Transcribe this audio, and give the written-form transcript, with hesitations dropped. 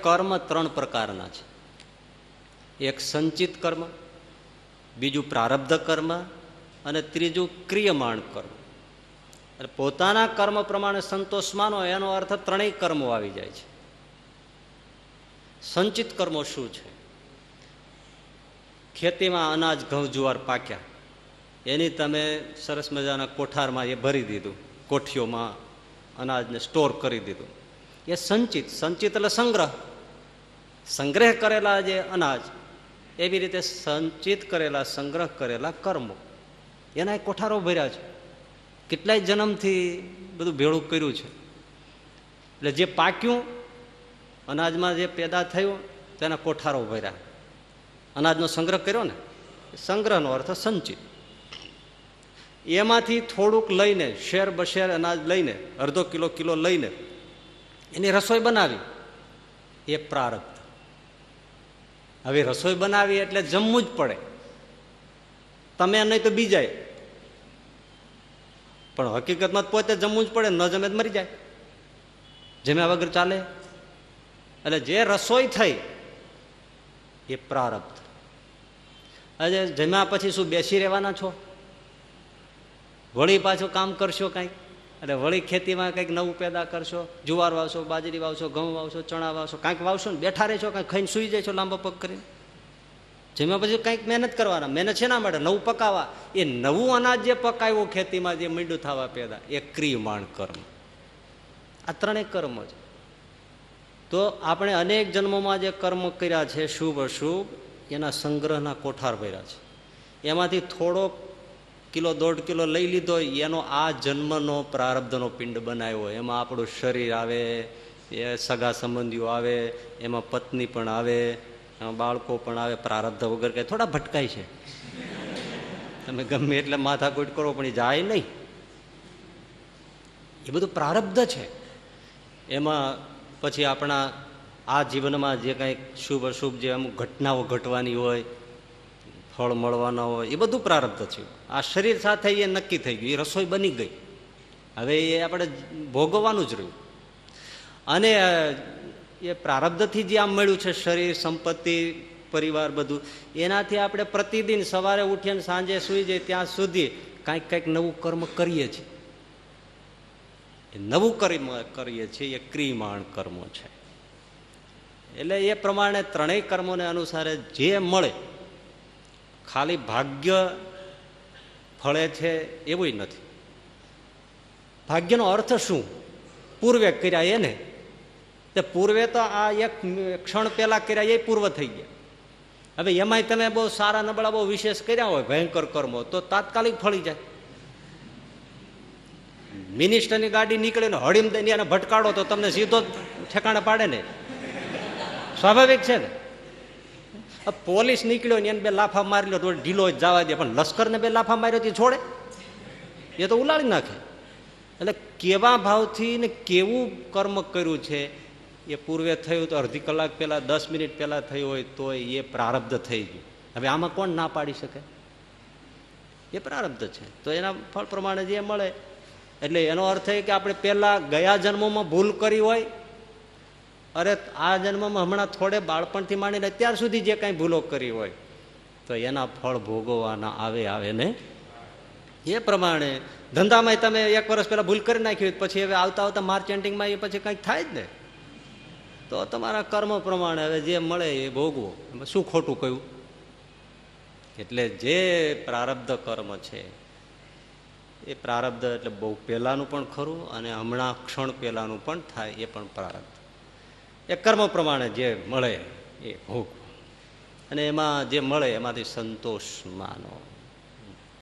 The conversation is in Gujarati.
કર્મ ત્રણ પ્રકારના છે. એક સંચિત કર્મ, બીજું પ્રારબ્ધ કર્મ અને ત્રીજું ક્રિયમાણ કર્મ. પોતાના કર્મ પ્રમાણે સંતોષ માનો એનો અર્થ ત્રણેય કર્મો આવી જાય છે. સંચિત કર્મો શું છે? ખેતીમાં અનાજ ઘઉં જુવાર પાક્યા, એની તમે સરસ મજાના કોઠારમાં એ ભરી દીધું, કોઠીઓમાં અનાજને સ્ટોર કરી દીધું, એ સંચિત. સંચિત એટલે સંગ્રહ કરેલા જે અનાજ, એવી રીતે સંચિત કરેલા સંગ્રહ કરેલા કર્મો, એના કોઠારો ભર્યા છે. કેટલાય જન્મથી બધું ભેળું કર્યું છે. એટલે જે પાક્યું, અનાજમાં જે પેદા થયું તેના કોઠારો ભર્યા. અનાજનો સંગ્રહ કર્યો ને, સંગ્રહનો અર્થ સંચિત. એમાંથી થોડુંક લઈને, શેર બશેર અનાજ લઈને, અડધો કિલો લઈને એની રસોઈ બનાવી, એ પ્રારબ્ધ. હવે રસોઈ બનાવી એટલે જમવું જ પડે, તમે નહીં તો બીજાય. પણ હકીકતમાં પોતે જમવું જ પડે, ન જમે તો મરી જાય, જમ્યા વગર ચાલે. એટલે જે રસોઈ થઈ એ પ્રારબ્ધ. આજે જમ્યા પછી શું બેસી રહેવાના છો? વળી પાછું કામ કરશો કંઈક, એટલે વળી ખેતીમાં કંઈક નવું પેદા કરશો, જુવાર વાવશો, બાજરી વાવશો, ઘઉં વાવશો, ચણા વાવશો, કાંઈક વાવશો ને બેઠા રહેશો, કાંઈક ખાઈને સુઈ જાય છો લાંબા પગ કરીને. જેમાં પછી કંઈક મહેનત કરવાના. મહેનત છે ના માટે નવું પકાવવા. એ નવું અનાજ જે પકાવ્યું ખેતીમાં, જે મીંડું થવા પેદા, એ ક્રિયમાણ કર્મ. આ ત્રણેય કર્મ છે. તો આપણે અનેક જન્મોમાં જે કર્મ કર્યા છે, શુભ અશુભ, એના સંગ્રહના કોઠાર ભર્યા છે. એમાંથી થોડો કિલો 1.5 કિલો લઈ લીધો, એનો આ જન્મનો પ્રારબ્ધનો પિંડ બનાવ્યો. એમાં આપણું શરીર આવે, એ સગા સંબંધીઓ આવે, એમાં પત્ની પણ આવે, એમાં બાળકો પણ આવે. પ્રારબ્ધ વગર કંઈ થોડા ભટકાય છે? તમે ગમે એટલે માથાકૂટ કરો પણ એ જાય નહીં. એ બધું પ્રારબ્ધ છે. એમાં પછી આપણા આ જીવનમાં જે કંઈક શુભ અશુભ જે અમુક ઘટનાઓ ઘટવાની હોય, ફળ મળવાના હોય, એ બધું પ્રારબ્ધ છે. આ શરીર સાથે એ નક્કી થઈ ગયું, એ રસોઈ બની ગઈ, હવે એ આપણે ભોગવવાનું જ રહ્યું. અને એ પ્રારબ્ધથી જે આમ મળ્યું છે, શરીર, સંપત્તિ, પરિવાર, બધું, એનાથી આપણે પ્રતિદિન સવારે ઉઠીને સાંજે સુઈ જાય ત્યાં સુધી કંઈક નવું કર્મ કરીએ છીએ. એ નવું કર્મ કરીએ છીએ, એ ક્રિયમાણ કર્મો છે. એટલે એ પ્રમાણે ત્રણેય કર્મોને અનુસારે જે મળે, ખાલી ભાગ્ય ફળે છે એવું નથી. ભાગ્યનો અર્થ શું? પૂર્વે કર્યા એને. તે પૂર્વે તો આ એક ક્ષણ પહેલા કર્યા એ પૂર્વ થઈ ગયા. હવે એમાંય તમે બહુ સારા નબળા બહુ વિશેષ કર્યા હોય, ભયંકર કર્મો, તો તાત્કાલિક ફળી જાય. મિનિસ્ટરની ગાડી નીકળે ને હળીમ દઈને એને ભટકાડો તો તમને સીધો ઠેકાણે પાડે ને, સ્વાભાવિક છે ને. પોલીસ નીકળ્યો ને એને 2 લાફા મારી લો તો ઢીલો જ જવા દે, પણ લશ્કરને 2 લાફા માર્યો તે છોડે? એ તો ઉલાળી નાખે. એટલે કેવા ભાવથી ને કેવું કર્મ કર્યું છે, એ પૂર્વે થયું તો અડધી કલાક પહેલા, 10 મિનિટ પહેલા થયું હોય તો એ પ્રારબ્ધ થઈ ગયું. હવે આમાં કોણ ના પાડી શકે? એ પ્રારબ્ધ છે. તો એના ફળ પ્રમાણે જે મળે. એટલે એનો અર્થ એ કે આપણે પહેલા ગયા જન્મોમાં ભૂલ કરી હોય, અરે આ જન્મમાં હમણાં થોડે બાળપણથી માંડીને અત્યાર સુધી જે કાંઈ ભૂલો કરી હોય, તો એના ફળ ભોગવવાના આવે ને. એ પ્રમાણે ધંધામાં તમે 1 વર્ષ પહેલા ભૂલ કરી નાખી હોય, પછી હવે આવતા માર્ચ એન્ડિંગમાં એ પછી કંઈક થાય જ ને. તો તમારા કર્મ પ્રમાણે હવે જે મળે એ ભોગવો. એમાં શું ખોટું કહ્યું? એટલે જે પ્રારબ્ધ કર્મ છે, એ પ્રારબ્ધ એટલે બહુ પહેલાનું પણ ખરું, અને હમણાં ક્ષણ પહેલાનું પણ થાય, એ પણ પ્રારબ્ધ. એ કર્મ પ્રમાણે જે મળે એ ભોગવો, અને એમાં જે મળે એમાંથી સંતોષ માનો.